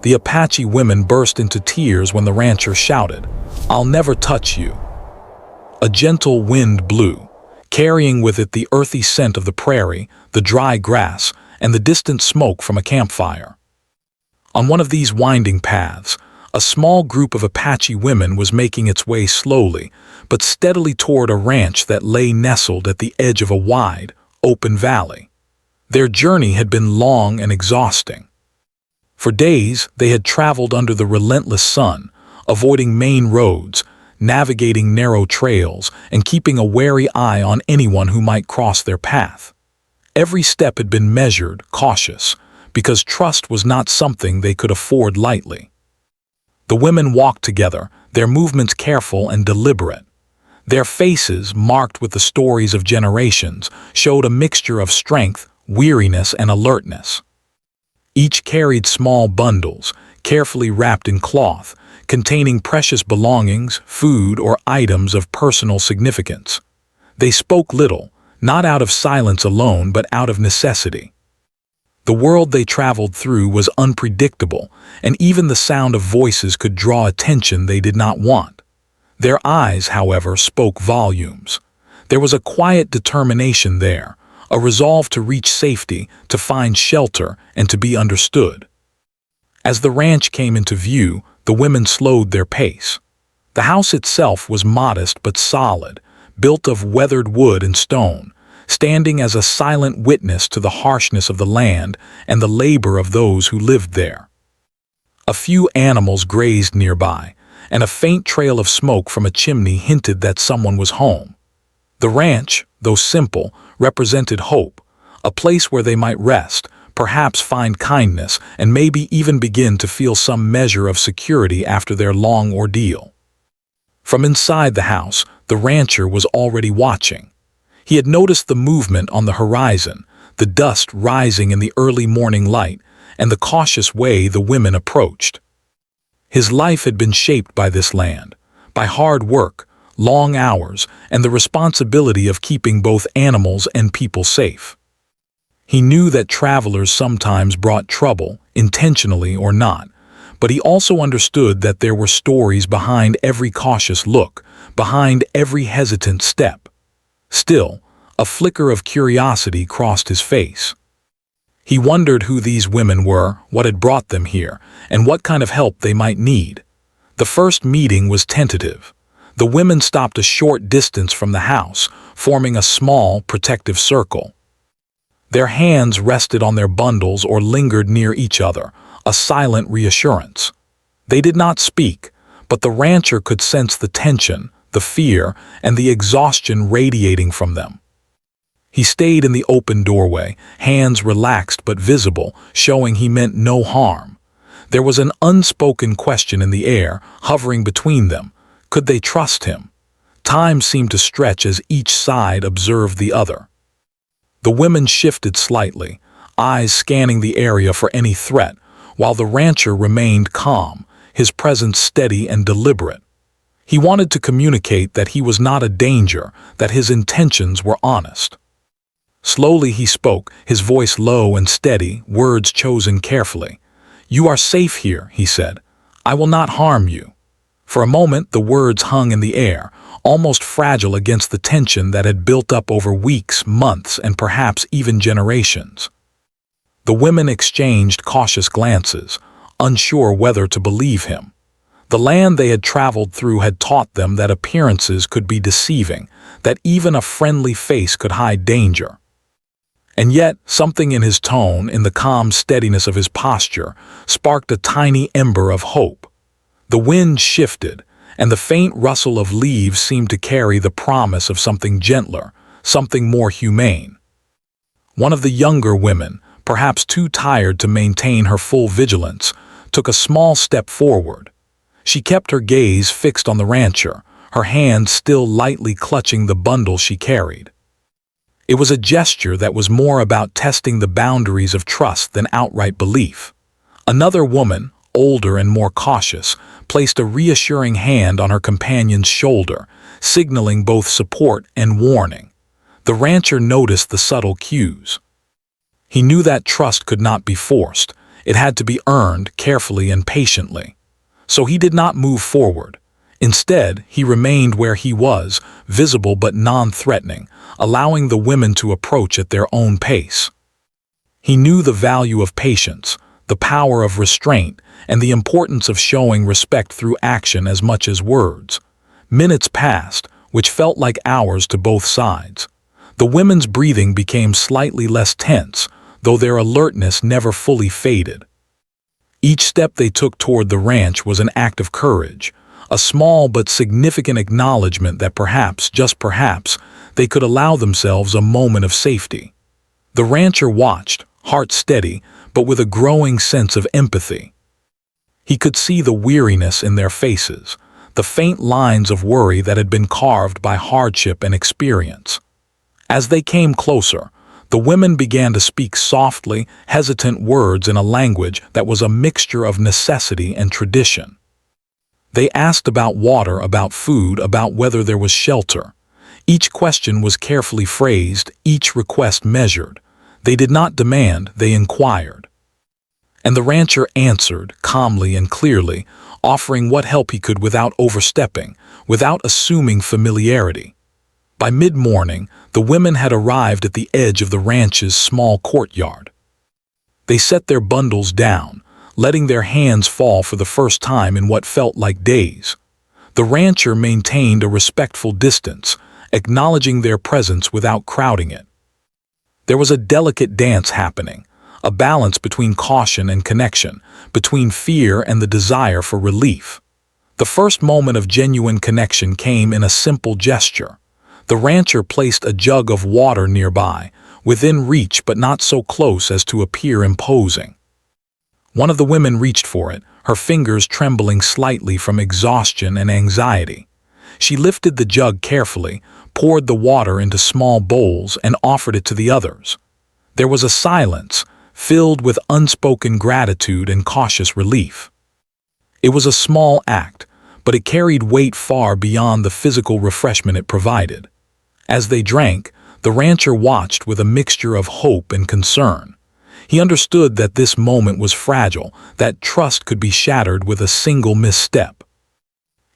The Apache women burst into tears when the rancher shouted, "I'll never touch you." A gentle wind blew, carrying with it the earthy scent of the prairie, the dry grass, and the distant smoke from a campfire. On one of these winding paths, a small group of Apache women was making its way slowly, but steadily toward a ranch that lay nestled at the edge of a wide, open valley. Their journey had been long and exhausting. For days, they had traveled under the relentless sun, avoiding main roads, navigating narrow trails, and keeping a wary eye on anyone who might cross their path. Every step had been measured, cautious, because trust was not something they could afford lightly. The women walked together, their movements careful and deliberate. Their faces, marked with the stories of generations, showed a mixture of strength, weariness, and alertness. Each carried small bundles, carefully wrapped in cloth, containing precious belongings, food, or items of personal significance. They spoke little, not out of silence alone, but out of necessity. The world they traveled through was unpredictable, and even the sound of voices could draw attention they did not want. Their eyes, however, spoke volumes. There was a quiet determination there, a resolve to reach safety, to find shelter, and to be understood. As the ranch came into view, the women slowed their pace. The house itself was modest but solid, built of weathered wood and stone, standing as a silent witness to the harshness of the land and the labor of those who lived there. A few animals grazed nearby, and a faint trail of smoke from a chimney hinted that someone was home. The ranch, though simple, represented hope, a place where they might rest, perhaps find kindness, and maybe even begin to feel some measure of security after their long ordeal. From inside the house, the rancher was already watching. He had noticed the movement on the horizon, the dust rising in the early morning light, and the cautious way the women approached. His life had been shaped by this land, by hard work, long hours, and the responsibility of keeping both animals and people safe. He knew that travelers sometimes brought trouble, intentionally or not, but he also understood that there were stories behind every cautious look, behind every hesitant step. Still, a flicker of curiosity crossed his face. He wondered who these women were, what had brought them here, and what kind of help they might need. The first meeting was tentative. The women stopped a short distance from the house, forming a small, protective circle. Their hands rested on their bundles or lingered near each other, a silent reassurance. They did not speak, but the rancher could sense the tension, the fear, and the exhaustion radiating from them. He stayed in the open doorway, hands relaxed but visible, showing he meant no harm. There was an unspoken question in the air, hovering between them. Could they trust him? Time seemed to stretch as each side observed the other. The women shifted slightly, eyes scanning the area for any threat, while the rancher remained calm, his presence steady and deliberate. He wanted to communicate that he was not a danger, that his intentions were honest. Slowly he spoke, his voice low and steady, words chosen carefully. "You are safe here," he said. "I will not harm you." For a moment the words hung in the air, almost fragile against the tension that had built up over weeks, months, and perhaps even generations. The women exchanged cautious glances, unsure whether to believe him. The land they had traveled through had taught them that appearances could be deceiving, that even a friendly face could hide danger. And yet, something in his tone, in the calm steadiness of his posture, sparked a tiny ember of hope. The wind shifted, and the faint rustle of leaves seemed to carry the promise of something gentler, something more humane. One of the younger women, perhaps too tired to maintain her full vigilance, took a small step forward. She kept her gaze fixed on the rancher, her hand still lightly clutching the bundle she carried. It was a gesture that was more about testing the boundaries of trust than outright belief. Another woman, older and more cautious, placed a reassuring hand on her companion's shoulder, signaling both support and warning. The rancher noticed the subtle cues. He knew that trust could not be forced. It had to be earned carefully and patiently. So he did not move forward. Instead, he remained where he was, visible but non-threatening, allowing the women to approach at their own pace. He knew the value of patience, the power of restraint, and the importance of showing respect through action as much as words. Minutes passed, which felt like hours to both sides. The women's breathing became slightly less tense, though their alertness never fully faded. Each step they took toward the ranch was an act of courage, a small but significant acknowledgement that perhaps, just perhaps, they could allow themselves a moment of safety. The rancher watched, heart steady, but with a growing sense of empathy. He could see the weariness in their faces, the faint lines of worry that had been carved by hardship and experience. As they came closer, the women began to speak softly, hesitant words in a language that was a mixture of necessity and tradition. They asked about water, about food, about whether there was shelter. Each question was carefully phrased, each request measured. They did not demand, they inquired. And the rancher answered, calmly and clearly, offering what help he could without overstepping, without assuming familiarity. By mid-morning, the women had arrived at the edge of the ranch's small courtyard. They set their bundles down, letting their hands fall for the first time in what felt like days. The rancher maintained a respectful distance, acknowledging their presence without crowding it. There was a delicate dance happening, a balance between caution and connection, between fear and the desire for relief. The first moment of genuine connection came in a simple gesture. The rancher placed a jug of water nearby, within reach but not so close as to appear imposing. One of the women reached for it, her fingers trembling slightly from exhaustion and anxiety. She lifted the jug carefully, poured the water into small bowls, and offered it to the others. There was a silence, filled with unspoken gratitude and cautious relief. It was a small act, but it carried weight far beyond the physical refreshment it provided. As they drank, the rancher watched with a mixture of hope and concern. He understood that this moment was fragile, that trust could be shattered with a single misstep.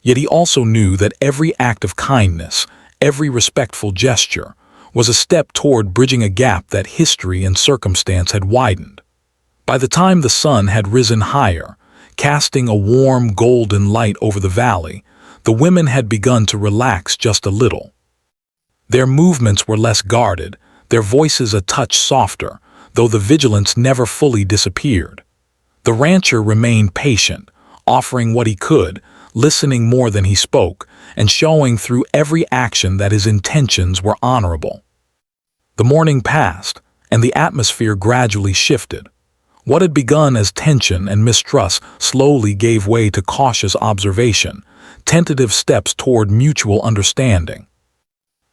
Yet he also knew that every act of kindness, every respectful gesture, was a step toward bridging a gap that history and circumstance had widened. By the time the sun had risen higher, casting a warm golden light over the valley, the women had begun to relax just a little. Their movements were less guarded, their voices a touch softer, though the vigilance never fully disappeared. The rancher remained patient, offering what he could, listening more than he spoke, and showing through every action that his intentions were honorable. The morning passed, and the atmosphere gradually shifted. What had begun as tension and mistrust slowly gave way to cautious observation, tentative steps toward mutual understanding.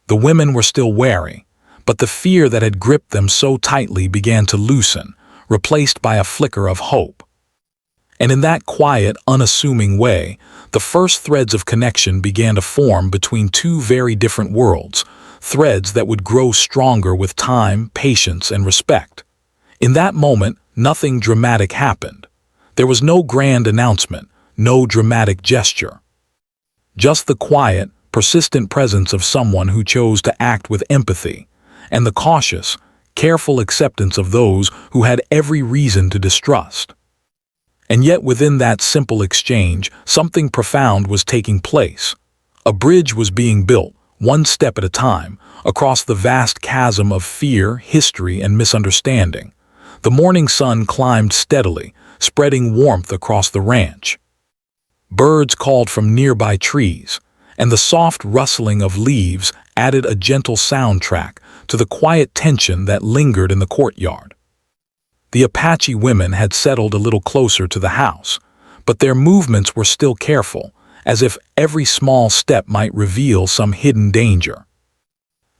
The women were still wary, but the fear that had gripped them so tightly began to loosen, replaced by a flicker of hope. And in that quiet, unassuming way, the first threads of connection began to form between two very different worlds, threads that would grow stronger with time, patience, and respect. In that moment, nothing dramatic happened. There was no grand announcement, no dramatic gesture. Just the quiet, persistent presence of someone who chose to act with empathy, and the cautious, careful acceptance of those who had every reason to distrust. And yet within that simple exchange, something profound was taking place. A bridge was being built, one step at a time, across the vast chasm of fear, history, and misunderstanding. The morning sun climbed steadily, spreading warmth across the ranch. Birds called from nearby trees, and the soft rustling of leaves added a gentle soundtrack to the quiet tension that lingered in the courtyard. The Apache women had settled a little closer to the house, but their movements were still careful, as if every small step might reveal some hidden danger.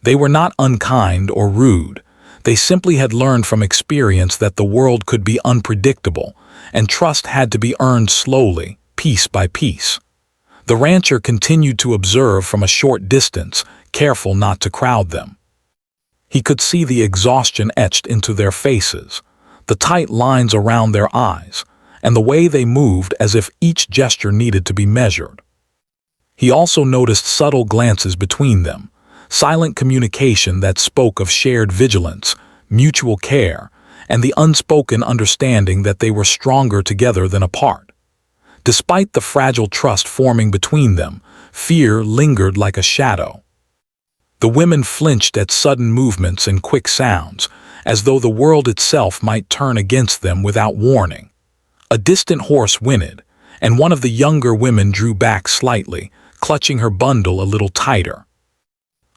They were not unkind or rude. They simply had learned from experience that the world could be unpredictable, and trust had to be earned slowly, piece by piece. The rancher continued to observe from a short distance, careful not to crowd them. He could see the exhaustion etched into their faces, the tight lines around their eyes, and the way they moved as if each gesture needed to be measured. He also noticed subtle glances between them, silent communication that spoke of shared vigilance, mutual care, and the unspoken understanding that they were stronger together than apart. Despite the fragile trust forming between them, fear lingered like a shadow. The women flinched at sudden movements and quick sounds, as though the world itself might turn against them without warning. A distant horse whinnied, and one of the younger women drew back slightly, clutching her bundle a little tighter.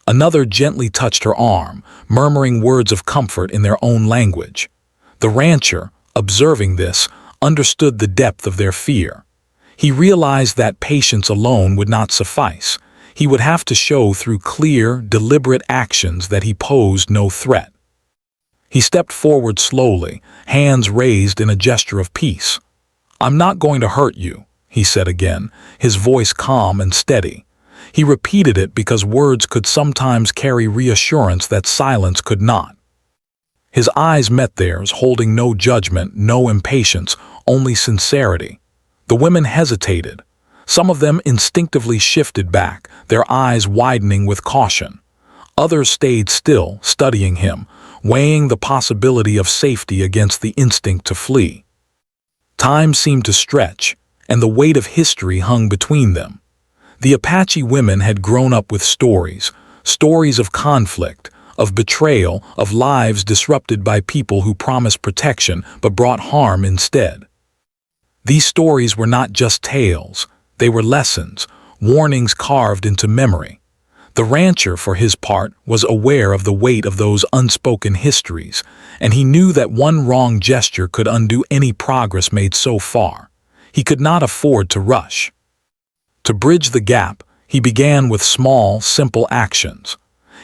Another gently touched her arm, murmuring words of comfort in their own language. The rancher, observing this, understood the depth of their fear. He realized that patience alone would not suffice. He would have to show through clear, deliberate actions that he posed no threat. He stepped forward slowly, hands raised in a gesture of peace. "I'm not going to hurt you," he said again, his voice calm and steady. He repeated it because words could sometimes carry reassurance that silence could not. His eyes met theirs, holding no judgment, no impatience, only sincerity. The women hesitated. Some of them instinctively shifted back, their eyes widening with caution. Others stayed still, studying him, weighing the possibility of safety against the instinct to flee. Time seemed to stretch, and the weight of history hung between them. The Apache women had grown up with stories of conflict, of betrayal, of lives disrupted by people who promised protection but brought harm instead. These stories were not just tales, they were lessons, warnings carved into memory. The rancher, for his part, was aware of the weight of those unspoken histories, and he knew that one wrong gesture could undo any progress made so far. He could not afford to rush. To bridge the gap, he began with small, simple actions.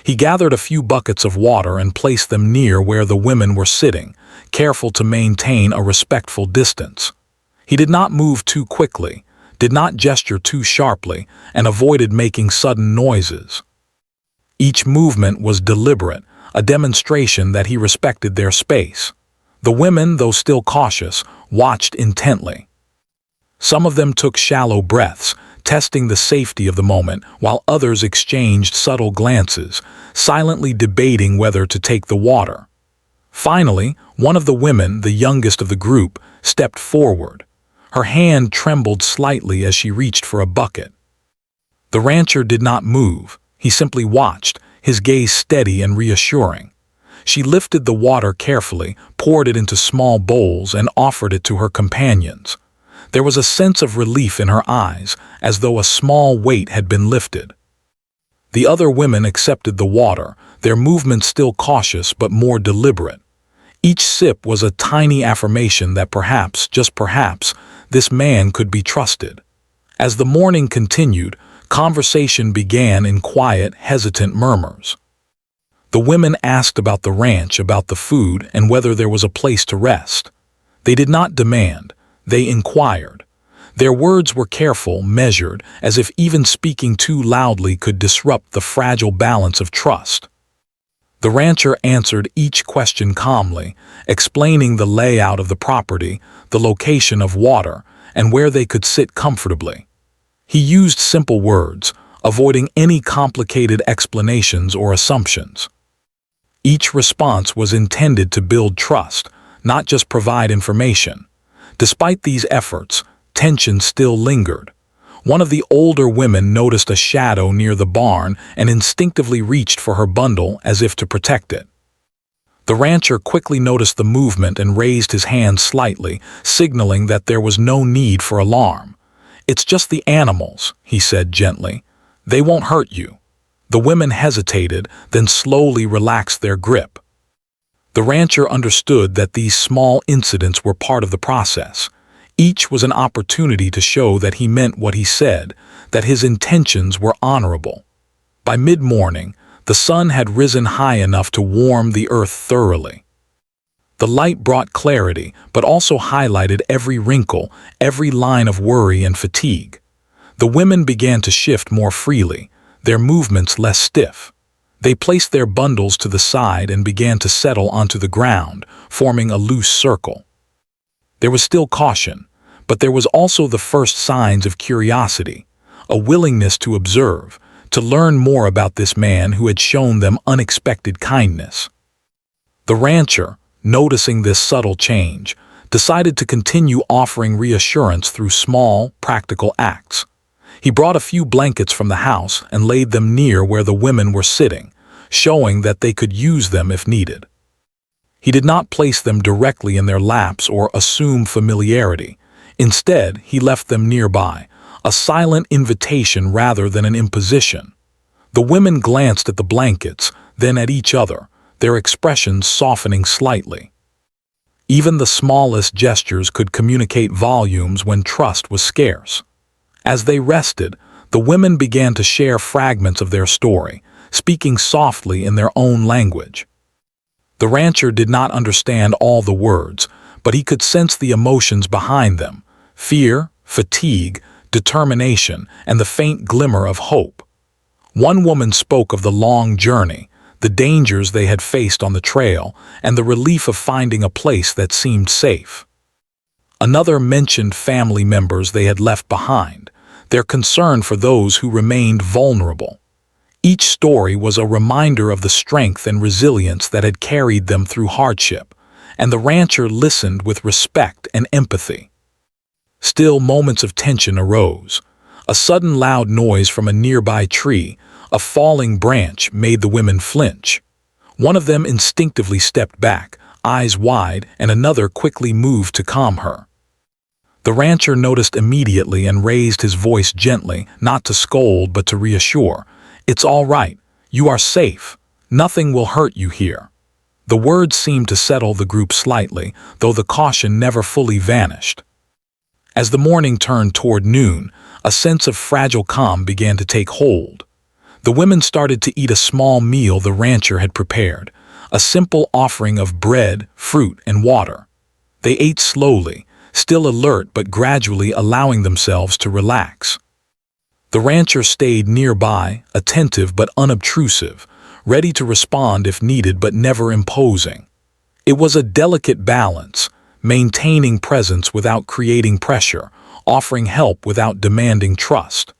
He gathered a few buckets of water and placed them near where the women were sitting, careful to maintain a respectful distance. He did not move too quickly, did not gesture too sharply, and avoided making sudden noises. Each movement was deliberate, a demonstration that he respected their space. The women, though still cautious, watched intently. Some of them took shallow breaths, testing the safety of the moment, while others exchanged subtle glances, silently debating whether to take the water. Finally, one of the women, the youngest of the group, stepped forward. Her hand trembled slightly as she reached for a bucket. The rancher did not move. He simply watched, his gaze steady and reassuring. She lifted the water carefully, poured it into small bowls, and offered it to her companions. There was a sense of relief in her eyes, as though a small weight had been lifted. The other women accepted the water, their movements still cautious but more deliberate. Each sip was a tiny affirmation that perhaps, just perhaps, this man could be trusted. As the morning continued, conversation began in quiet, hesitant murmurs. The women asked about the ranch, about the food, and whether there was a place to rest. They did not demand, they inquired. Their words were careful, measured, as if even speaking too loudly could disrupt the fragile balance of trust. The rancher answered each question calmly, explaining the layout of the property, the location of water, and where they could sit comfortably. He used simple words, avoiding any complicated explanations or assumptions. Each response was intended to build trust, not just provide information. Despite these efforts, tension still lingered. One of the older women noticed a shadow near the barn and instinctively reached for her bundle as if to protect it. The rancher quickly noticed the movement and raised his hand slightly, signaling that there was no need for alarm. "It's just the animals," he said gently. "They won't hurt you." The women hesitated, then slowly relaxed their grip. The rancher understood that these small incidents were part of the process. Each was an opportunity to show that he meant what he said, that his intentions were honorable. By mid-morning, the sun had risen high enough to warm the earth thoroughly. The light brought clarity, but also highlighted every wrinkle, every line of worry and fatigue. The women began to shift more freely, their movements less stiff. They placed their bundles to the side and began to settle onto the ground, forming a loose circle. There was still caution, but there was also the first signs of curiosity, a willingness to observe, to learn more about this man who had shown them unexpected kindness. The rancher, noticing this subtle change, decided to continue offering reassurance through small, practical acts. He brought a few blankets from the house and laid them near where the women were sitting, showing that they could use them if needed. He did not place them directly in their laps or assume familiarity. Instead, he left them nearby, a silent invitation rather than an imposition. The women glanced at the blankets, then at each other, their expressions softening slightly. Even the smallest gestures could communicate volumes when trust was scarce. As they rested, the women began to share fragments of their story, speaking softly in their own language. The rancher did not understand all the words, but he could sense the emotions behind them: fear, fatigue, determination, and the faint glimmer of hope. One woman spoke of the long journey, the dangers they had faced on the trail, and the relief of finding a place that seemed safe. Another mentioned family members they had left behind, their concern for those who remained vulnerable. Each story was a reminder of the strength and resilience that had carried them through hardship, and the rancher listened with respect and empathy. Still, moments of tension arose. A sudden loud noise from a nearby tree, a falling branch, made the women flinch. One of them instinctively stepped back, eyes wide, and another quickly moved to calm her. The rancher noticed immediately and raised his voice gently, not to scold but to reassure. "It's all right. You are safe. Nothing will hurt you here." The words seemed to settle the group slightly, though the caution never fully vanished. As the morning turned toward noon, a sense of fragile calm began to take hold. The women started to eat a small meal the rancher had prepared, a simple offering of bread, fruit, and water. They ate slowly, still alert but gradually allowing themselves to relax. The rancher stayed nearby, attentive but unobtrusive, ready to respond if needed but never imposing. It was a delicate balance, maintaining presence without creating pressure, offering help without demanding trust.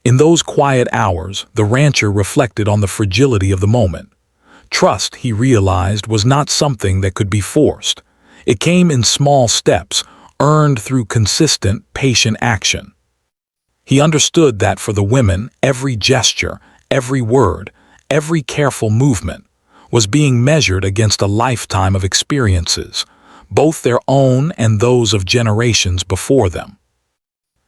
In those quiet hours, the rancher reflected on the fragility of the moment. Trust, he realized, was not something that could be forced. It came in small steps, earned through consistent, patient action. He understood that for the women, every gesture, every word, every careful movement was being measured against a lifetime of experiences, both their own and those of generations before them.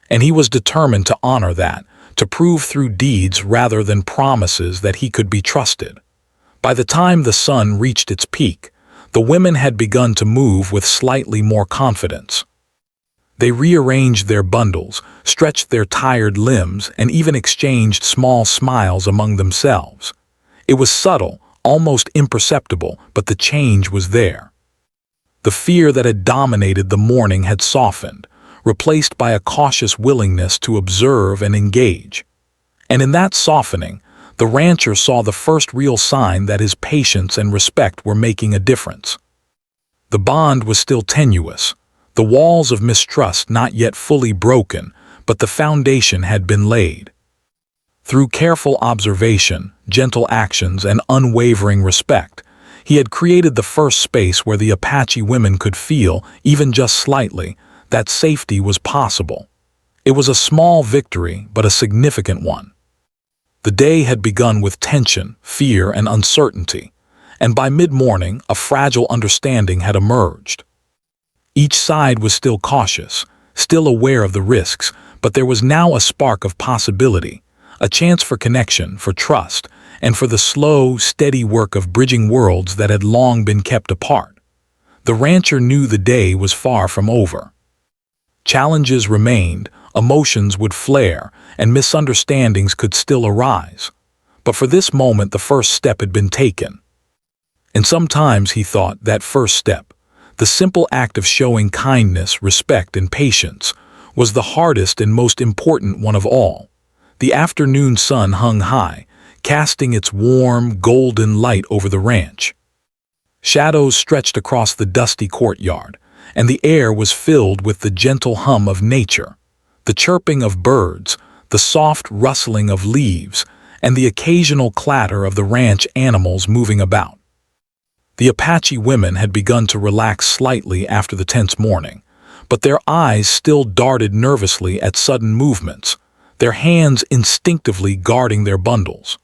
And he was determined to honor that, to prove through deeds rather than promises that he could be trusted. By the time the sun reached its peak, the women had begun to move with slightly more confidence. They rearranged their bundles, stretched their tired limbs, and even exchanged small smiles among themselves. It was subtle, almost imperceptible, but the change was there. The fear that had dominated the morning had softened, replaced by a cautious willingness to observe and engage. And in that softening, the rancher saw the first real sign that his patience and respect were making a difference. The bond was still tenuous, the walls of mistrust not yet fully broken, but the foundation had been laid. Through careful observation, gentle actions, and unwavering respect, he had created the first space where the Apache women could feel, even just slightly, that safety was possible. It was a small victory, but a significant one. The day had begun with tension, fear, and uncertainty, and by mid-morning, a fragile understanding had emerged. Each side was still cautious, still aware of the risks, but there was now a spark of possibility, a chance for connection, for trust, and for the slow, steady work of bridging worlds that had long been kept apart. The rancher knew the day was far from over. Challenges remained, emotions would flare, and misunderstandings could still arise. But for this moment, the first step had been taken. And sometimes, he thought, that first step, the simple act of showing kindness, respect, and patience, was the hardest and most important one of all. The afternoon sun hung high, casting its warm, golden light over the ranch. Shadows stretched across the dusty courtyard, and the air was filled with the gentle hum of nature, the chirping of birds, the soft rustling of leaves, and the occasional clatter of the ranch animals moving about. The Apache women had begun to relax slightly after the tense morning, but their eyes still darted nervously at sudden movements, their hands instinctively guarding their bundles.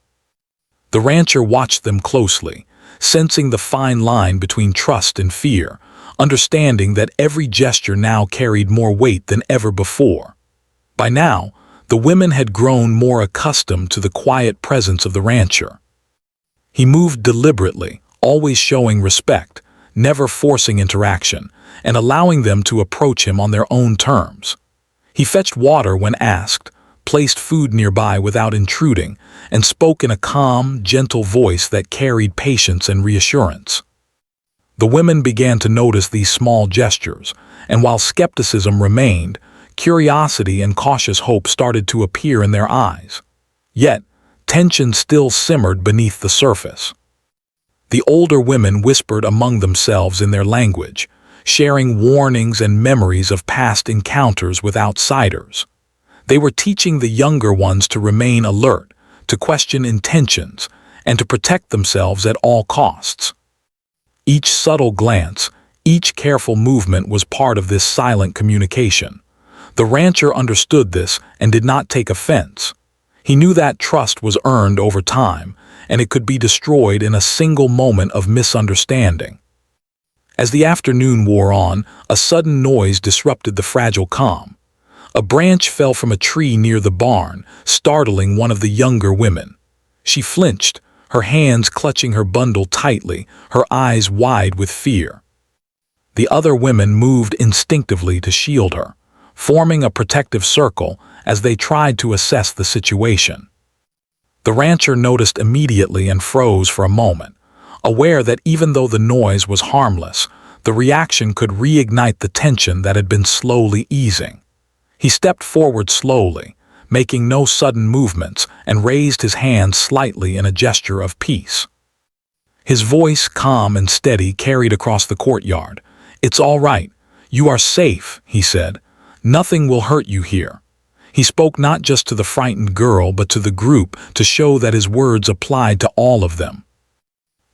The rancher watched them closely, sensing the fine line between trust and fear, understanding that every gesture now carried more weight than ever before. By now, the women had grown more accustomed to the quiet presence of the rancher. He moved deliberately, always showing respect, never forcing interaction, and allowing them to approach him on their own terms. He fetched water when asked, placed food nearby without intruding, and spoke in a calm, gentle voice that carried patience and reassurance. The women began to notice these small gestures, and while skepticism remained, curiosity and cautious hope started to appear in their eyes. Yet, tension still simmered beneath the surface. The older women whispered among themselves in their language, sharing warnings and memories of past encounters with outsiders. They were teaching the younger ones to remain alert, to question intentions, and to protect themselves at all costs. Each subtle glance, each careful movement was part of this silent communication. The rancher understood this and did not take offense. He knew that trust was earned over time, and it could be destroyed in a single moment of misunderstanding. As the afternoon wore on, a sudden noise disrupted the fragile calm. A branch fell from a tree near the barn, startling one of the younger women. She flinched, her hands clutching her bundle tightly, her eyes wide with fear. The other women moved instinctively to shield her, forming a protective circle as they tried to assess the situation. The rancher noticed immediately and froze for a moment, aware that even though the noise was harmless, the reaction could reignite the tension that had been slowly easing. He stepped forward slowly, making no sudden movements, and raised his hand slightly in a gesture of peace. His voice, calm and steady, carried across the courtyard. "It's all right. You are safe," he said. "Nothing will hurt you here." He spoke not just to the frightened girl but to the group to show that his words applied to all of them.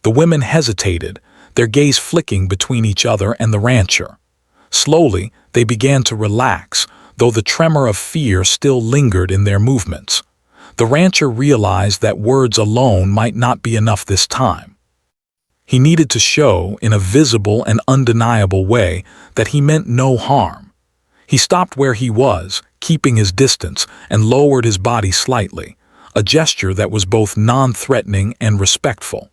The women hesitated, their gaze flicking between each other and the rancher. Slowly, they began to relax, though the tremor of fear still lingered in their movements. The rancher realized that words alone might not be enough this time. He needed to show, in a visible and undeniable way, that he meant no harm. He stopped where he was, keeping his distance, and lowered his body slightly, a gesture that was both non-threatening and respectful.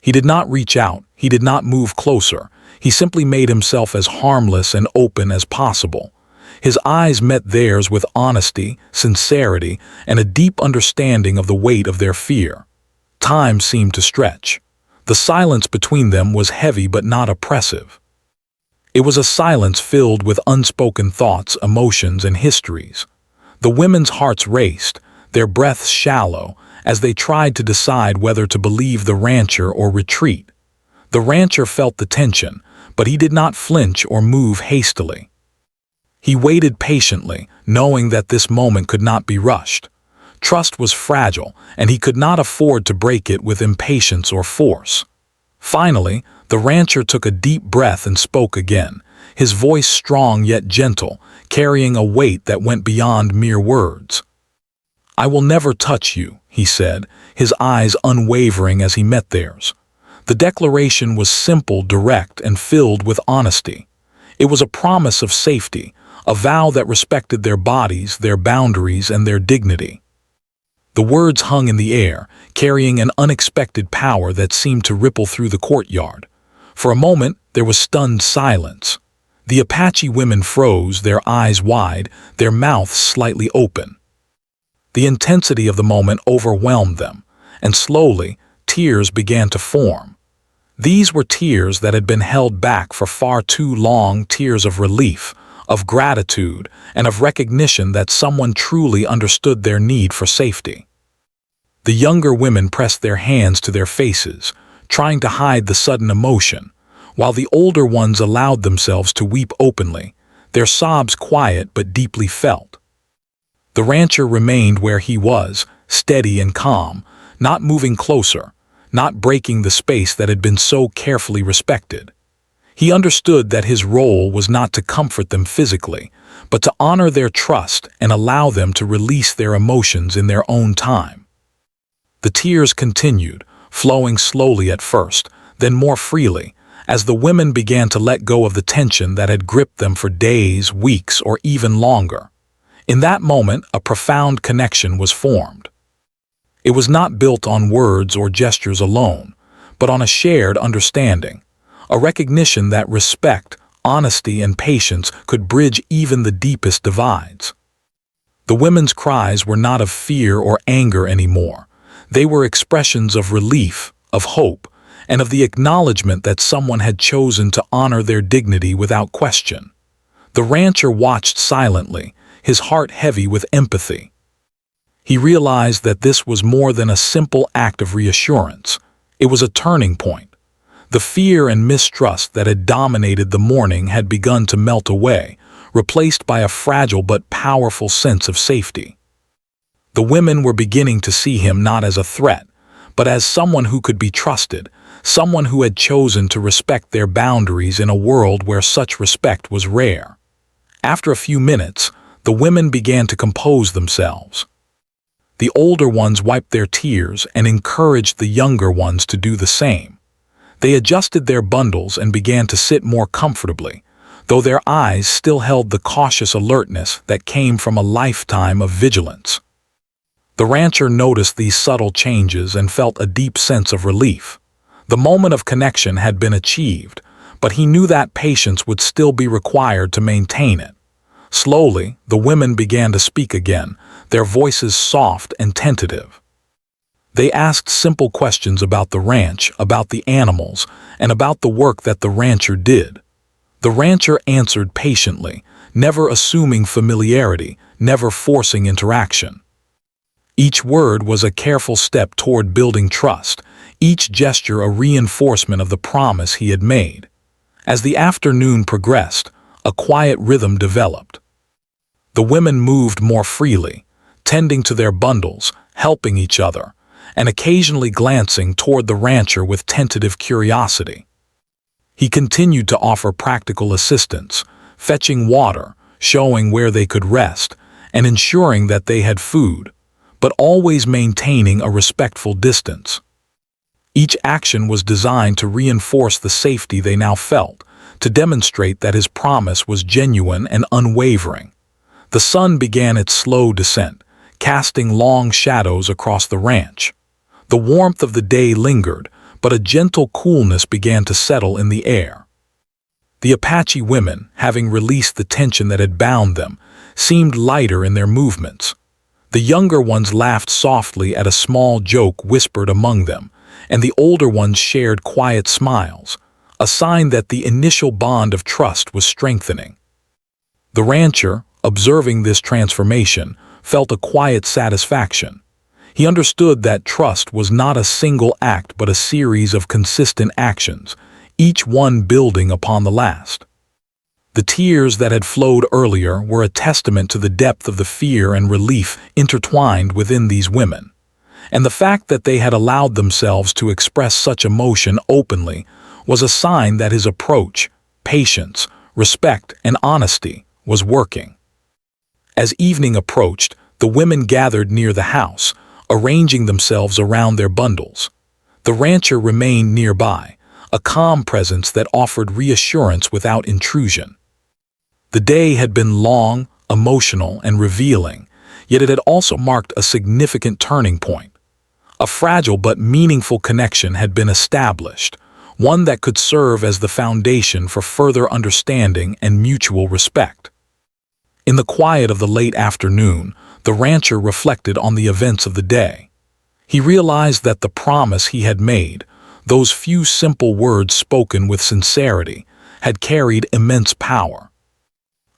He did not reach out, he did not move closer, he simply made himself as harmless and open as possible. His eyes met theirs with honesty, sincerity, and a deep understanding of the weight of their fear. Time seemed to stretch. The silence between them was heavy but not oppressive. It was a silence filled with unspoken thoughts, emotions, and histories. The women's hearts raced, their breaths shallow, as they tried to decide whether to believe the rancher or retreat. The rancher felt the tension, but he did not flinch or move hastily. He waited patiently, knowing that this moment could not be rushed. Trust was fragile, and he could not afford to break it with impatience or force. Finally, the rancher took a deep breath and spoke again, his voice strong yet gentle, carrying a weight that went beyond mere words. "I will never touch you," he said, his eyes unwavering as he met theirs. The declaration was simple, direct, and filled with honesty. It was a promise of safety, a vow that respected their bodies, their boundaries, and their dignity. The words hung in the air, carrying an unexpected power that seemed to ripple through the courtyard. For a moment, there was stunned silence. The Apache women froze, their eyes wide, their mouths slightly open. The intensity of the moment overwhelmed them, and slowly, tears began to form. These were tears that had been held back for far too long, tears of relief, of gratitude, and of recognition that someone truly understood their need for safety. The younger women pressed their hands to their faces, trying to hide the sudden emotion, while the older ones allowed themselves to weep openly, their sobs quiet but deeply felt. The rancher remained where he was, steady and calm, not moving closer, not breaking the space that had been so carefully respected. He understood that his role was not to comfort them physically, but to honor their trust and allow them to release their emotions in their own time. The tears continued, flowing slowly at first, then more freely, as the women began to let go of the tension that had gripped them for days, weeks, or even longer. In that moment, a profound connection was formed. It was not built on words or gestures alone, but on a shared understanding, a recognition that respect, honesty, and patience could bridge even the deepest divides. The women's cries were not of fear or anger anymore. They were expressions of relief, of hope, and of the acknowledgement that someone had chosen to honor their dignity without question. The rancher watched silently, his heart heavy with empathy. He realized that this was more than a simple act of reassurance. It was a turning point. The fear and mistrust that had dominated the morning had begun to melt away, replaced by a fragile but powerful sense of safety. The women were beginning to see him not as a threat, but as someone who could be trusted, someone who had chosen to respect their boundaries in a world where such respect was rare. After a few minutes, the women began to compose themselves. The older ones wiped their tears and encouraged the younger ones to do the same. They adjusted their bundles and began to sit more comfortably, though their eyes still held the cautious alertness that came from a lifetime of vigilance. The rancher noticed these subtle changes and felt a deep sense of relief. The moment of connection had been achieved, but he knew that patience would still be required to maintain it. Slowly, the women began to speak again, their voices soft and tentative. They asked simple questions about the ranch, about the animals, and about the work that the rancher did. The rancher answered patiently, never assuming familiarity, never forcing interaction. Each word was a careful step toward building trust, each gesture a reinforcement of the promise he had made. As the afternoon progressed, a quiet rhythm developed. The women moved more freely, tending to their bundles, helping each other, and occasionally glancing toward the rancher with tentative curiosity. He continued to offer practical assistance, fetching water, showing where they could rest, and ensuring that they had food, but always maintaining a respectful distance. Each action was designed to reinforce the safety they now felt, to demonstrate that his promise was genuine and unwavering. The sun began its slow descent, casting long shadows across the ranch. The warmth of the day lingered, but a gentle coolness began to settle in the air. The Apache women, having released the tension that had bound them, seemed lighter in their movements. The younger ones laughed softly at a small joke whispered among them, and the older ones shared quiet smiles, a sign that the initial bond of trust was strengthening. The rancher, observing this transformation, felt a quiet satisfaction. He understood that trust was not a single act but a series of consistent actions, each one building upon the last. The tears that had flowed earlier were a testament to the depth of the fear and relief intertwined within these women, and the fact that they had allowed themselves to express such emotion openly was a sign that his approach, patience, respect, and honesty was working. As evening approached, the women gathered near the house, arranging themselves around their bundles. The rancher remained nearby, a calm presence that offered reassurance without intrusion. The day had been long, emotional, and revealing, yet it had also marked a significant turning point. A fragile but meaningful connection had been established, one that could serve as the foundation for further understanding and mutual respect. In the quiet of the late afternoon, the rancher reflected on the events of the day. He realized that the promise he had made, those few simple words spoken with sincerity, had carried immense power.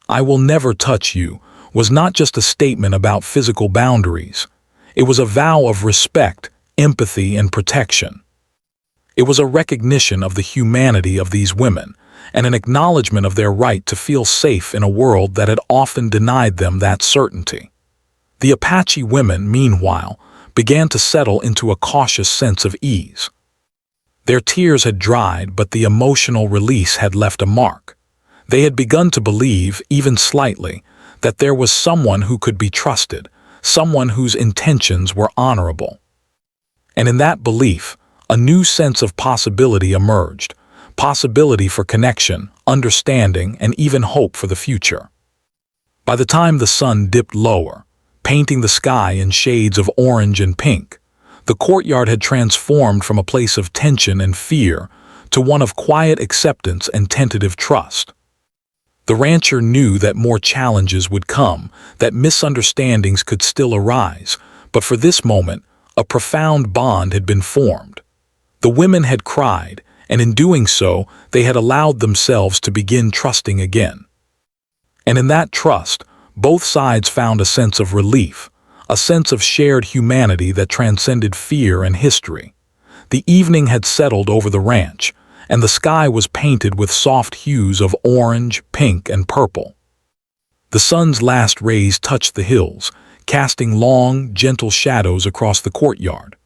"I will never touch you" was not just a statement about physical boundaries. It was a vow of respect, empathy, and protection. It was a recognition of the humanity of these women and an acknowledgement of their right to feel safe in a world that had often denied them that certainty. The Apache women, meanwhile, began to settle into a cautious sense of ease. Their tears had dried, but the emotional release had left a mark. They had begun to believe, even slightly, that there was someone who could be trusted, someone whose intentions were honorable. And in that belief, a new sense of possibility emerged, possibility for connection, understanding, and even hope for the future. By the time the sun dipped lower, painting the sky in shades of orange and pink, the courtyard had transformed from a place of tension and fear to one of quiet acceptance and tentative trust. The rancher knew that more challenges would come, that misunderstandings could still arise, but for this moment, a profound bond had been formed. The women had cried, and in doing so, they had allowed themselves to begin trusting again. And in that trust, both sides found a sense of relief, a sense of shared humanity that transcended fear and history. The evening had settled over the ranch, and the sky was painted with soft hues of orange, pink, and purple. The sun's last rays touched the hills, casting long, gentle shadows across the courtyard.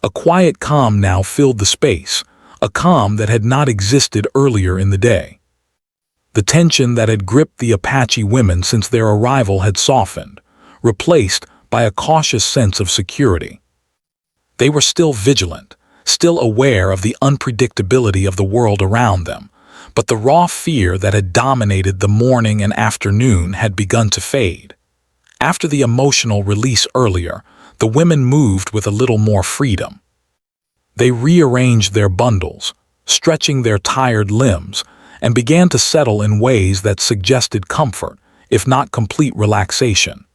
A quiet calm now filled the space, a calm that had not existed earlier in the day. The tension that had gripped the Apache women since their arrival had softened, replaced by a cautious sense of security. They were still vigilant, still aware of the unpredictability of the world around them, but the raw fear that had dominated the morning and afternoon had begun to fade. After the emotional release earlier, the women moved with a little more freedom. They rearranged their bundles, stretching their tired limbs, and began to settle in ways that suggested comfort, if not complete relaxation.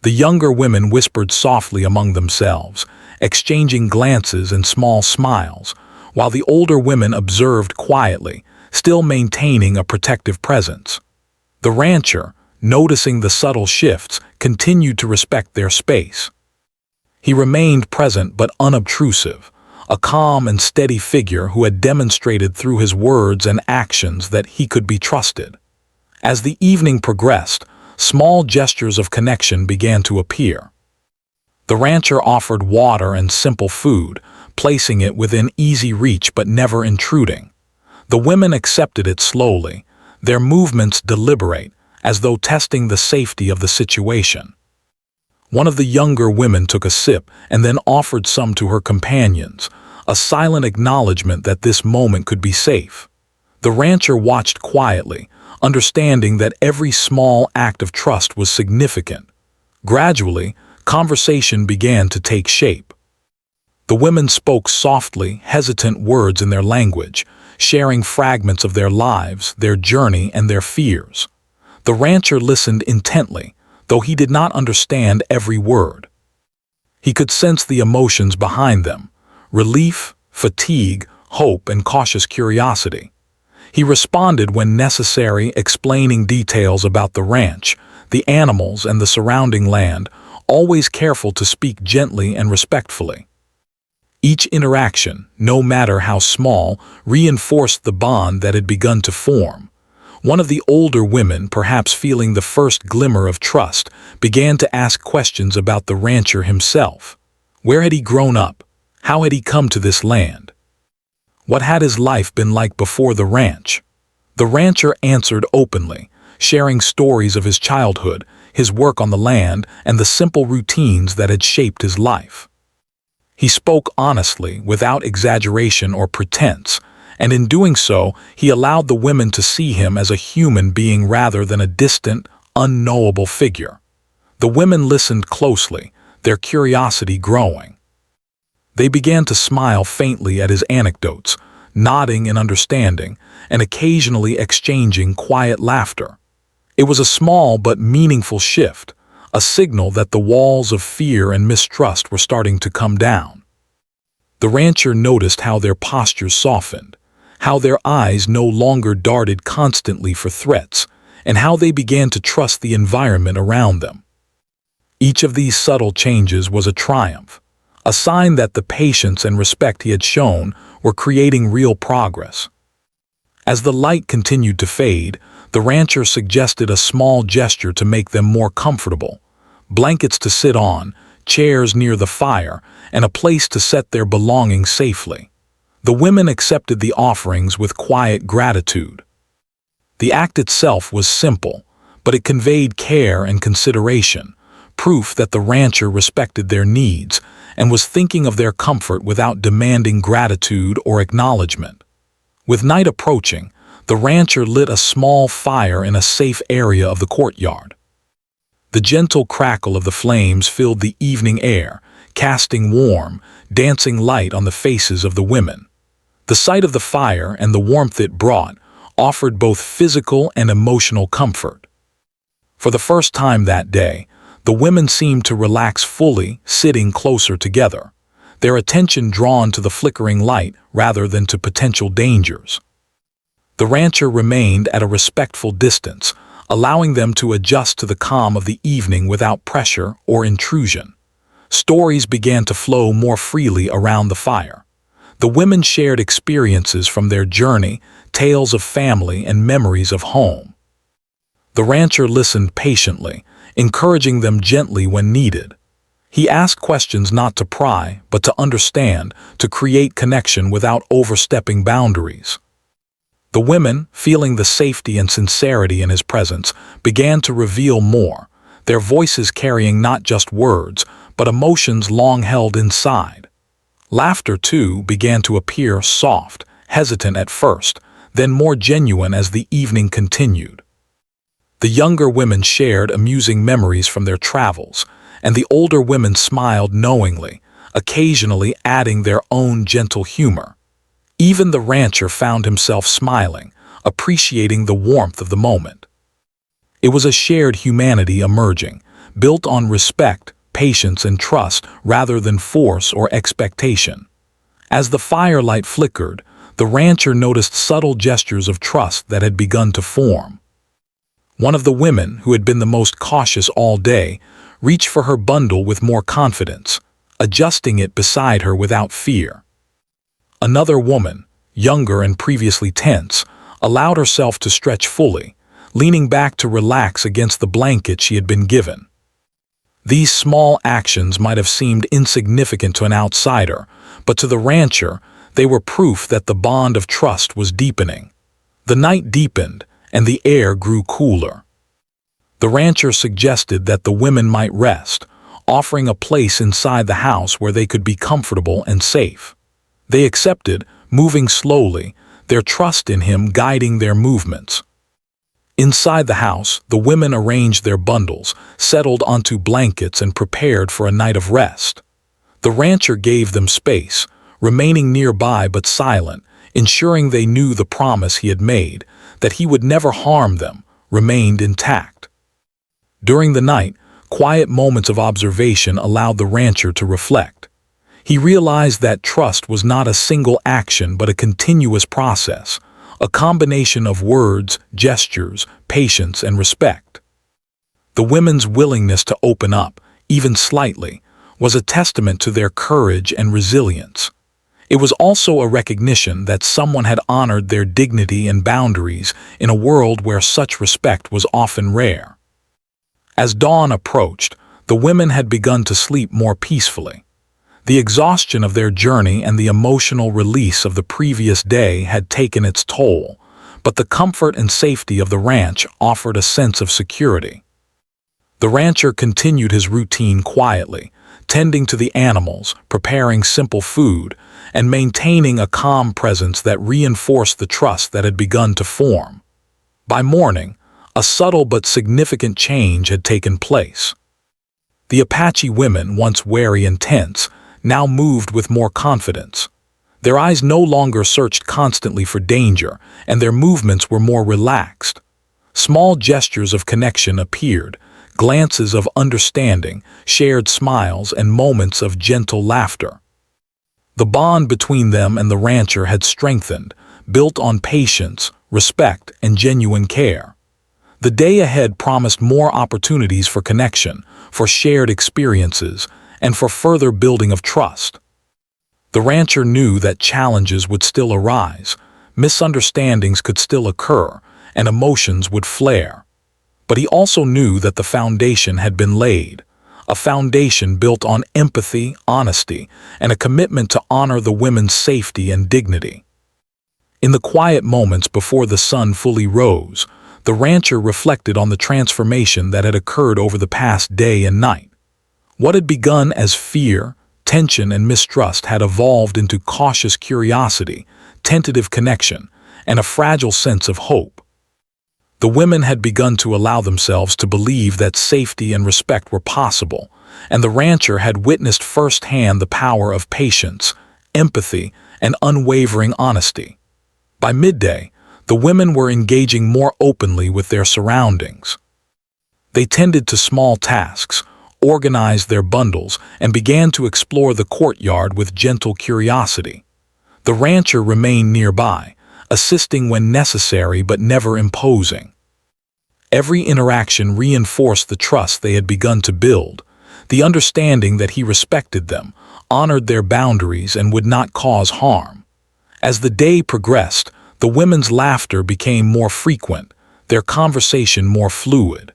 The younger women whispered softly among themselves, exchanging glances and small smiles, while the older women observed quietly, still maintaining a protective presence. The rancher, noticing the subtle shifts, continued to respect their space. He remained present but unobtrusive, a calm and steady figure who had demonstrated through his words and actions that he could be trusted. As the evening progressed, small gestures of connection began to appear. The rancher offered water and simple food, placing it within easy reach but never intruding. The women accepted it slowly, their movements deliberate, as though testing the safety of the situation. One of the younger women took a sip and then offered some to her companions, a silent acknowledgement that this moment could be safe. The rancher watched quietly, understanding that every small act of trust was significant. Gradually, conversation began to take shape. The women spoke softly, hesitant words in their language, sharing fragments of their lives, their journey, and their fears. The rancher listened intently, though he did not understand every word. He could sense the emotions behind them: relief, fatigue, hope, and cautious curiosity. He responded when necessary, explaining details about the ranch, the animals, and the surrounding land, always careful to speak gently and respectfully. Each interaction, no matter how small, reinforced the bond that had begun to form. One of the older women, perhaps feeling the first glimmer of trust, began to ask questions about the rancher himself. Where had he grown up? How had he come to this land? What had his life been like before the ranch? The rancher answered openly, sharing stories of his childhood, his work on the land, and the simple routines that had shaped his life. He spoke honestly, without exaggeration or pretense, and in doing so, he allowed the women to see him as a human being rather than a distant, unknowable figure. The women listened closely, their curiosity growing. They began to smile faintly at his anecdotes, nodding in understanding, and occasionally exchanging quiet laughter. It was a small but meaningful shift, a signal that the walls of fear and mistrust were starting to come down. The rancher noticed how their postures softened, how their eyes no longer darted constantly for threats, and how they began to trust the environment around them. Each of these subtle changes was a triumph, a sign that the patience and respect he had shown were creating real progress. As the light continued to fade, the rancher suggested a small gesture to make them more comfortable: blankets to sit on, chairs near the fire, and a place to set their belongings safely. The women accepted the offerings with quiet gratitude. The act itself was simple, but it conveyed care and consideration, proof that the rancher respected their needs and was thinking of their comfort without demanding gratitude or acknowledgement. With night approaching, the rancher lit a small fire in a safe area of the courtyard. The gentle crackle of the flames filled the evening air, casting warm, dancing light on the faces of the women. The sight of the fire and the warmth it brought offered both physical and emotional comfort. For the first time that day, the women seemed to relax fully, sitting closer together, their attention drawn to the flickering light rather than to potential dangers. The rancher remained at a respectful distance, allowing them to adjust to the calm of the evening without pressure or intrusion. Stories began to flow more freely around the fire. The women shared experiences from their journey, tales of family and memories of home. The rancher listened patiently, encouraging them gently when needed. He asked questions not to pry, but to understand, to create connection without overstepping boundaries. The women, feeling the safety and sincerity in his presence, began to reveal more, their voices carrying not just words, but emotions long held inside. Laughter, too, began to appear soft, hesitant at first, then more genuine as the evening continued. The younger women shared amusing memories from their travels, and the older women smiled knowingly, occasionally adding their own gentle humor. Even the rancher found himself smiling, appreciating the warmth of the moment. It was a shared humanity emerging, built on respect, patience, and trust rather than force or expectation. As the firelight flickered, the rancher noticed subtle gestures of trust that had begun to form. One of the women, who had been the most cautious all day, reached for her bundle with more confidence, adjusting it beside her without fear. Another woman, younger and previously tense, allowed herself to stretch fully, leaning back to relax against the blanket she had been given. These small actions might have seemed insignificant to an outsider, but to the rancher, they were proof that the bond of trust was deepening. The night deepened, and the air grew cooler. The rancher suggested that the women might rest, offering a place inside the house where they could be comfortable and safe. They accepted, moving slowly, their trust in him guiding their movements. Inside the house, the women arranged their bundles, settled onto blankets, and prepared for a night of rest. The rancher gave them space, remaining nearby but silent, ensuring they knew the promise he had made, that he would never harm them, remained intact. During the night, quiet moments of observation allowed the rancher to reflect. He realized that trust was not a single action but a continuous process, a combination of words, gestures, patience, and respect. The women's willingness to open up, even slightly, was a testament to their courage and resilience. It was also a recognition that someone had honored their dignity and boundaries in a world where such respect was often rare. As dawn approached, the women had begun to sleep more peacefully. The exhaustion of their journey and the emotional release of the previous day had taken its toll, but the comfort and safety of the ranch offered a sense of security. The rancher continued his routine quietly, tending to the animals, preparing simple food, and maintaining a calm presence that reinforced the trust that had begun to form. By morning, a subtle but significant change had taken place. The Apache women, once wary and tense, now moved with more confidence. Their eyes no longer searched constantly for danger, and their movements were more relaxed. Small gestures of connection appeared, glances of understanding, shared smiles, and moments of gentle laughter. The bond between them and the rancher had strengthened, built on patience, respect, and genuine care. The day ahead promised more opportunities for connection, for shared experiences, and for further building of trust. The rancher knew that challenges would still arise, misunderstandings could still occur, and emotions would flare. But he also knew that the foundation had been laid, a foundation built on empathy, honesty, and a commitment to honor the women's safety and dignity. In the quiet moments before the sun fully rose, the rancher reflected on the transformation that had occurred over the past day and night. What had begun as fear, tension, and mistrust had evolved into cautious curiosity, tentative connection, and a fragile sense of hope. The women had begun to allow themselves to believe that safety and respect were possible, and the rancher had witnessed firsthand the power of patience, empathy, and unwavering honesty. By midday, the women were engaging more openly with their surroundings. They tended to small tasks, organized their bundles, and began to explore the courtyard with gentle curiosity. The rancher remained nearby, assisting when necessary but never imposing. Every interaction reinforced the trust they had begun to build, the understanding that he respected them, honored their boundaries, and would not cause harm. As the day progressed, the women's laughter became more frequent, their conversation more fluid.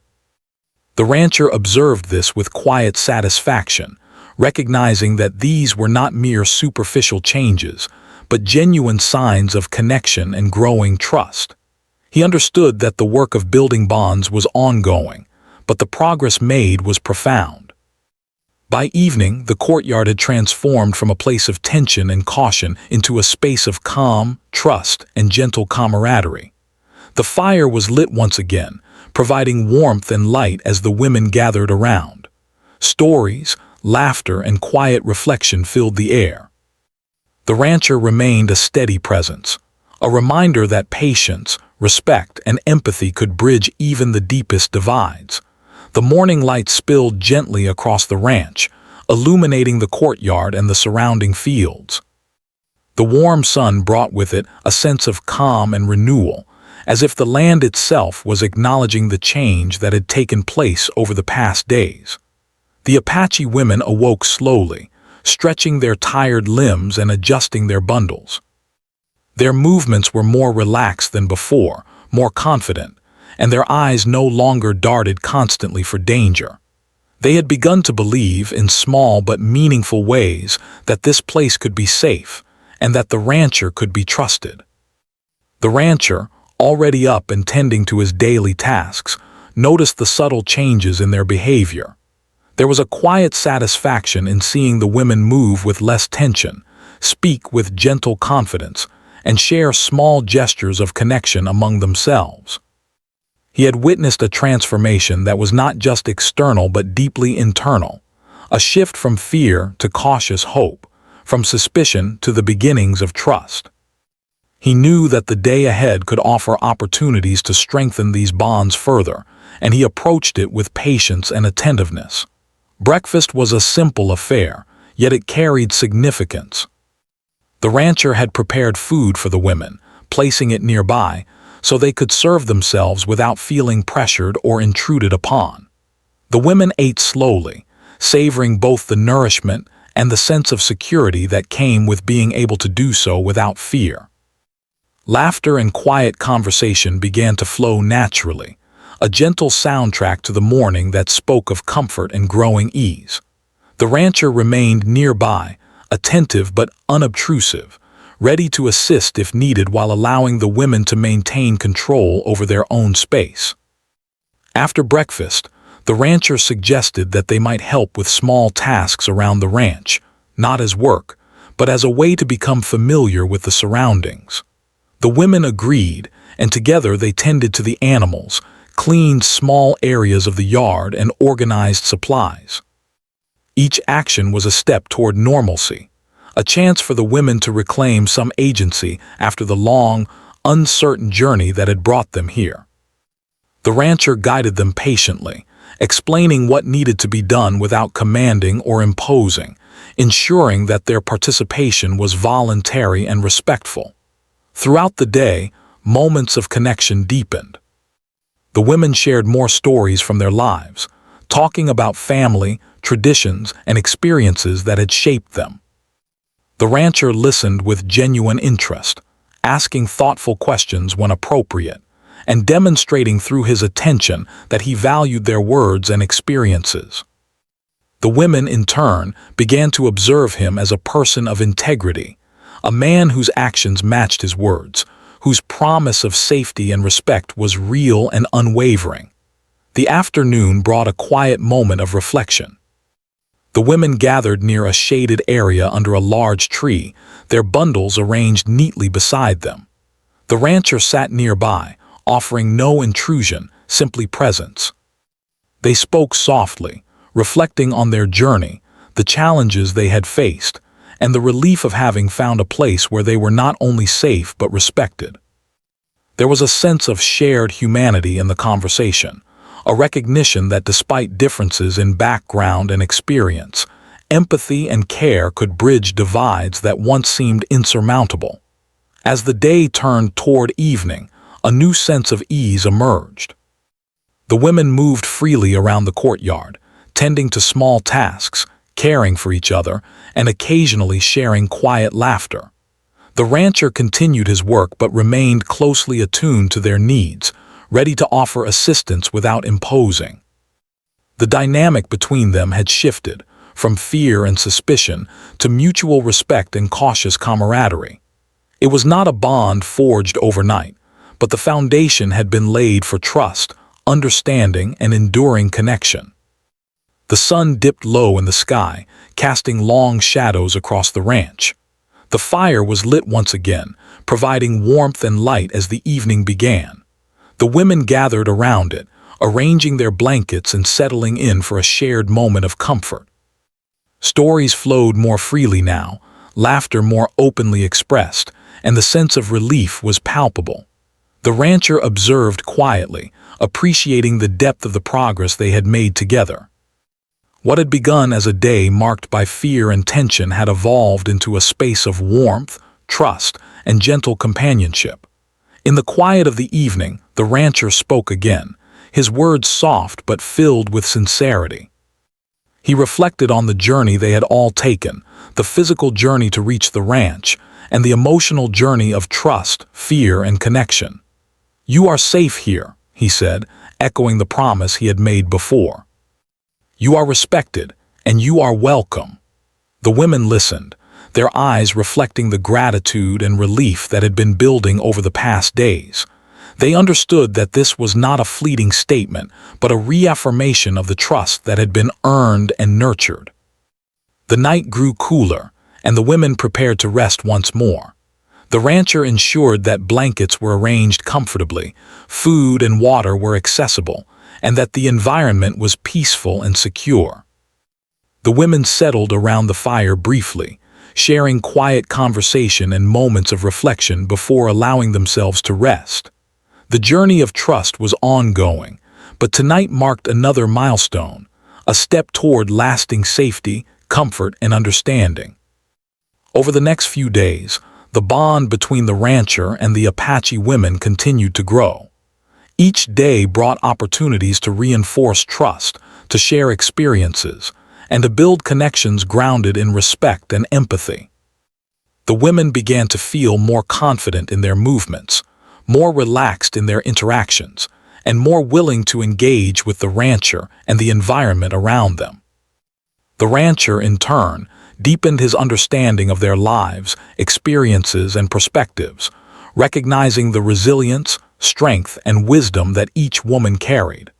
The rancher observed this with quiet satisfaction, recognizing that these were not mere superficial changes, but genuine signs of connection and growing trust. He understood that the work of building bonds was ongoing, but the progress made was profound. By evening, the courtyard had transformed from a place of tension and caution into a space of calm, trust, and gentle camaraderie. The fire was lit once again, providing warmth and light as the women gathered around. Stories, laughter, and quiet reflection filled the air. The rancher remained a steady presence, a reminder that patience, respect, and empathy could bridge even the deepest divides. The morning light spilled gently across the ranch, illuminating the courtyard and the surrounding fields. The warm sun brought with it a sense of calm and renewal, as if the land itself was acknowledging the change that had taken place over the past days. The Apache women awoke slowly, stretching their tired limbs and adjusting their bundles. Their movements were more relaxed than before, more confident, and their eyes no longer darted constantly for danger. They had begun to believe, in small but meaningful ways, that this place could be safe, and that the rancher could be trusted. The rancher, already up and tending to his daily tasks, noticed the subtle changes in their behavior. There was a quiet satisfaction in seeing the women move with less tension, speak with gentle confidence, and share small gestures of connection among themselves. He had witnessed a transformation that was not just external but deeply internal, a shift from fear to cautious hope, from suspicion to the beginnings of trust. He knew that the day ahead could offer opportunities to strengthen these bonds further, and he approached it with patience and attentiveness. Breakfast was a simple affair, yet it carried significance. The rancher had prepared food for the women, placing it nearby, so they could serve themselves without feeling pressured or intruded upon. The women ate slowly, savoring both the nourishment and the sense of security that came with being able to do so without fear. Laughter and quiet conversation began to flow naturally, a gentle soundtrack to the morning that spoke of comfort and growing ease. The rancher remained nearby, attentive but unobtrusive, ready to assist if needed while allowing the women to maintain control over their own space. After breakfast, the rancher suggested that they might help with small tasks around the ranch, not as work, but as a way to become familiar with the surroundings. The women agreed, and together they tended to the animals, cleaned small areas of the yard, and organized supplies. Each action was a step toward normalcy, a chance for the women to reclaim some agency after the long, uncertain journey that had brought them here. The rancher guided them patiently, explaining what needed to be done without commanding or imposing, ensuring that their participation was voluntary and respectful. Throughout the day, moments of connection deepened. The The women shared more stories from their lives, talking about family, traditions, and experiences that had shaped them. The rancher listened with genuine interest, asking thoughtful questions when appropriate, and demonstrating through his attention that he valued their words and experiences. The women, in turn, began to observe him as a person of integrity, a man whose actions matched his words, whose promise of safety and respect was real and unwavering. The afternoon brought a quiet moment of reflection. The women gathered near a shaded area under a large tree, their bundles arranged neatly beside them. The rancher sat nearby, offering no intrusion, simply presence. They spoke softly, reflecting on their journey, the challenges they had faced, and the relief of having found a place where they were not only safe but respected. There was a sense of shared humanity in the conversation, a recognition that despite differences in background and experience, empathy and care could bridge divides that once seemed insurmountable. As the day turned toward evening, a new sense of ease emerged. The women moved freely around the courtyard, tending to small tasks, caring for each other, and occasionally sharing quiet laughter. The rancher continued his work but remained closely attuned to their needs, ready to offer assistance without imposing. The dynamic between them had shifted, from fear and suspicion to mutual respect and cautious camaraderie. It was not a bond forged overnight, but the foundation had been laid for trust, understanding, and enduring connection. The sun dipped low in the sky, casting long shadows across the ranch. The fire was lit once again, providing warmth and light as the evening began. The women gathered around it, arranging their blankets and settling in for a shared moment of comfort. Stories flowed more freely now, laughter more openly expressed, and the sense of relief was palpable. The rancher observed quietly, appreciating the depth of the progress they had made together. What had begun as a day marked by fear and tension had evolved into a space of warmth, trust, and gentle companionship. In the quiet of the evening, the rancher spoke again, his words soft but filled with sincerity. He reflected on the journey they had all taken, the physical journey to reach the ranch, and the emotional journey of trust, fear, and connection. "You are safe here," he said, echoing the promise he had made before. "You are respected, and you are welcome." The women listened, their eyes reflecting the gratitude and relief that had been building over the past days. They understood that this was not a fleeting statement, but a reaffirmation of the trust that had been earned and nurtured. The night grew cooler, and the women prepared to rest once more. The rancher ensured that blankets were arranged comfortably, food and water were accessible, and that the environment was peaceful and secure. The women settled around the fire briefly, sharing quiet conversation and moments of reflection before allowing themselves to rest. The journey of trust was ongoing, but tonight marked another milestone, a step toward lasting safety, comfort, and understanding. Over the next few days, the bond between the rancher and the Apache women continued to grow. Each day brought opportunities to reinforce trust, to share experiences, and to build connections grounded in respect and empathy. The women began to feel more confident in their movements, more relaxed in their interactions, and more willing to engage with the rancher and the environment around them. The rancher, in turn, deepened his understanding of their lives, experiences, and perspectives, recognizing the resilience, strength, and wisdom that each woman carried.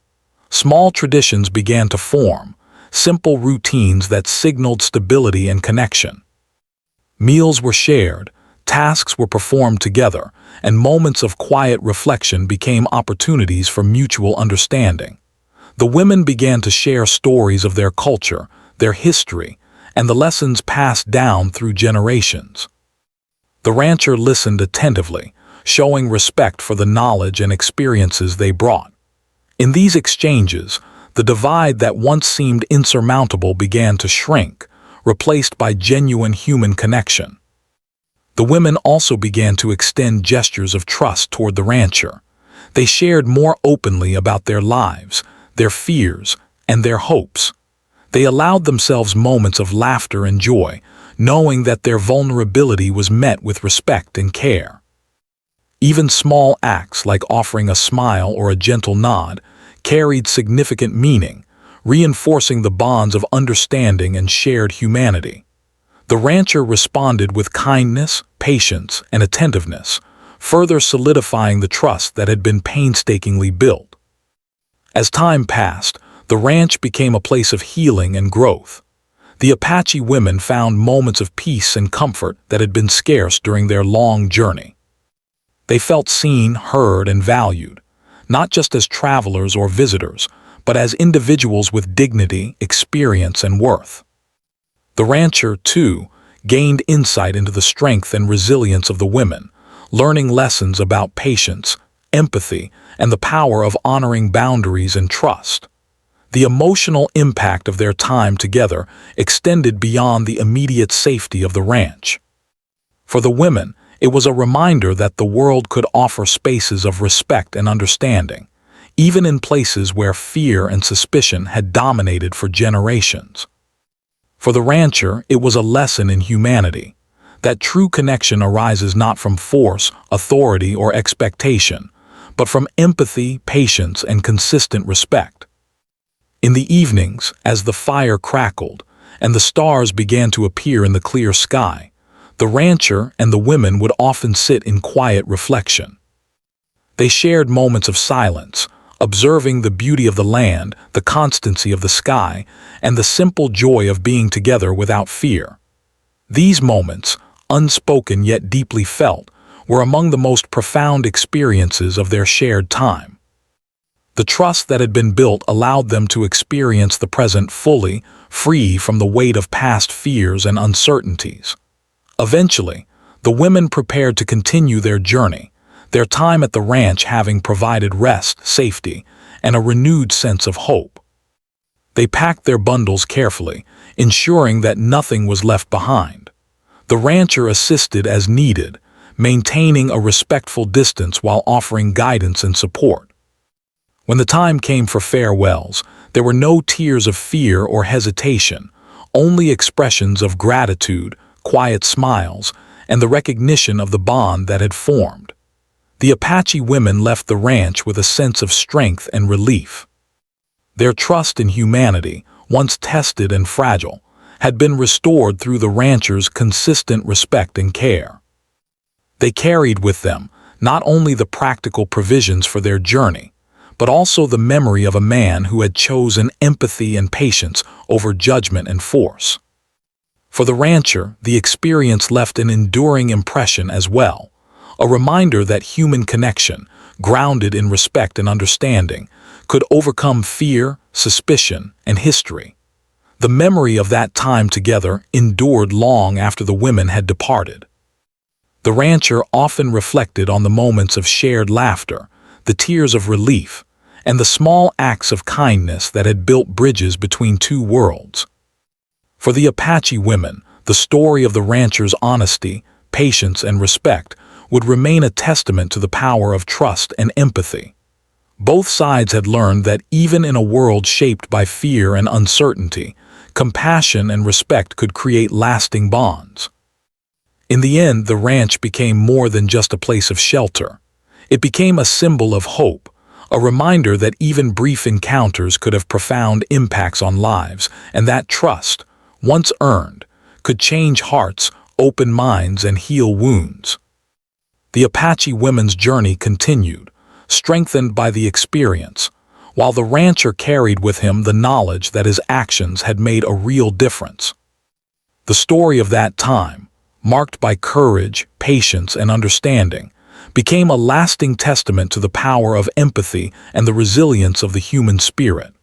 Small traditions began to form, simple routines that signaled stability and connection. Meals were shared, tasks were performed together, and moments of quiet reflection became opportunities for mutual understanding. The women began to share stories of their culture, their history, and the lessons passed down through generations. The rancher listened attentively, showing respect for the knowledge and experiences they brought. In these exchanges, the divide that once seemed insurmountable began to shrink, replaced by genuine human connection. The women also began to extend gestures of trust toward the rancher. They shared more openly about their lives, their fears, and their hopes. They allowed themselves moments of laughter and joy, knowing that their vulnerability was met with respect and care. Even small acts like offering a smile or a gentle nod carried significant meaning, reinforcing the bonds of understanding and shared humanity. The rancher responded with kindness, patience, and attentiveness, further solidifying the trust that had been painstakingly built. As time passed, the ranch became a place of healing and growth. The Apache women found moments of peace and comfort that had been scarce during their long journey. They felt seen, heard, and valued, not just as travelers or visitors, but as individuals with dignity, experience, and worth. The rancher, too, gained insight into the strength and resilience of the women, learning lessons about patience, empathy, and the power of honoring boundaries and trust. The emotional impact of their time together extended beyond the immediate safety of the ranch. For the women, it was a reminder that the world could offer spaces of respect and understanding, even in places where fear and suspicion had dominated for generations. For the rancher, it was a lesson in humanity, that true connection arises not from force, authority, or expectation, but from empathy, patience, and consistent respect. In the evenings, as the fire crackled and the stars began to appear in the clear sky, the rancher and the women would often sit in quiet reflection. They shared moments of silence, observing the beauty of the land, the constancy of the sky, and the simple joy of being together without fear. These moments, unspoken yet deeply felt, were among the most profound experiences of their shared time. The trust that had been built allowed them to experience the present fully, free from the weight of past fears and uncertainties. Eventually, the women prepared to continue their journey, their time at the ranch having provided rest, safety, and a renewed sense of hope. They packed their bundles carefully, ensuring that nothing was left behind. The rancher assisted as needed, maintaining a respectful distance while offering guidance and support. When the time came for farewells, there were no tears of fear or hesitation, only expressions of gratitude, quiet smiles, and the recognition of the bond that had formed. The Apache women left the ranch with a sense of strength and relief. Their trust in humanity, once tested and fragile, had been restored through the rancher's consistent respect and care. They carried with them not only the practical provisions for their journey, but also the memory of a man who had chosen empathy and patience over judgment and force. For the rancher, the experience left an enduring impression as well, a reminder that human connection, grounded in respect and understanding, could overcome fear, suspicion, and history. The memory of that time together endured long after the women had departed. The rancher often reflected on the moments of shared laughter, the tears of relief, and the small acts of kindness that had built bridges between two worlds. For the Apache women, the story of the rancher's honesty, patience, and respect would remain a testament to the power of trust and empathy. Both sides had learned that even in a world shaped by fear and uncertainty, compassion and respect could create lasting bonds. In the end, the ranch became more than just a place of shelter. It became a symbol of hope, a reminder that even brief encounters could have profound impacts on lives, and that trust, once earned, could change hearts, open minds, and heal wounds. The Apache women's journey continued, strengthened by the experience, while the rancher carried with him the knowledge that his actions had made a real difference. The story of that time, marked by courage, patience, and understanding, became a lasting testament to the power of empathy and the resilience of the human spirit.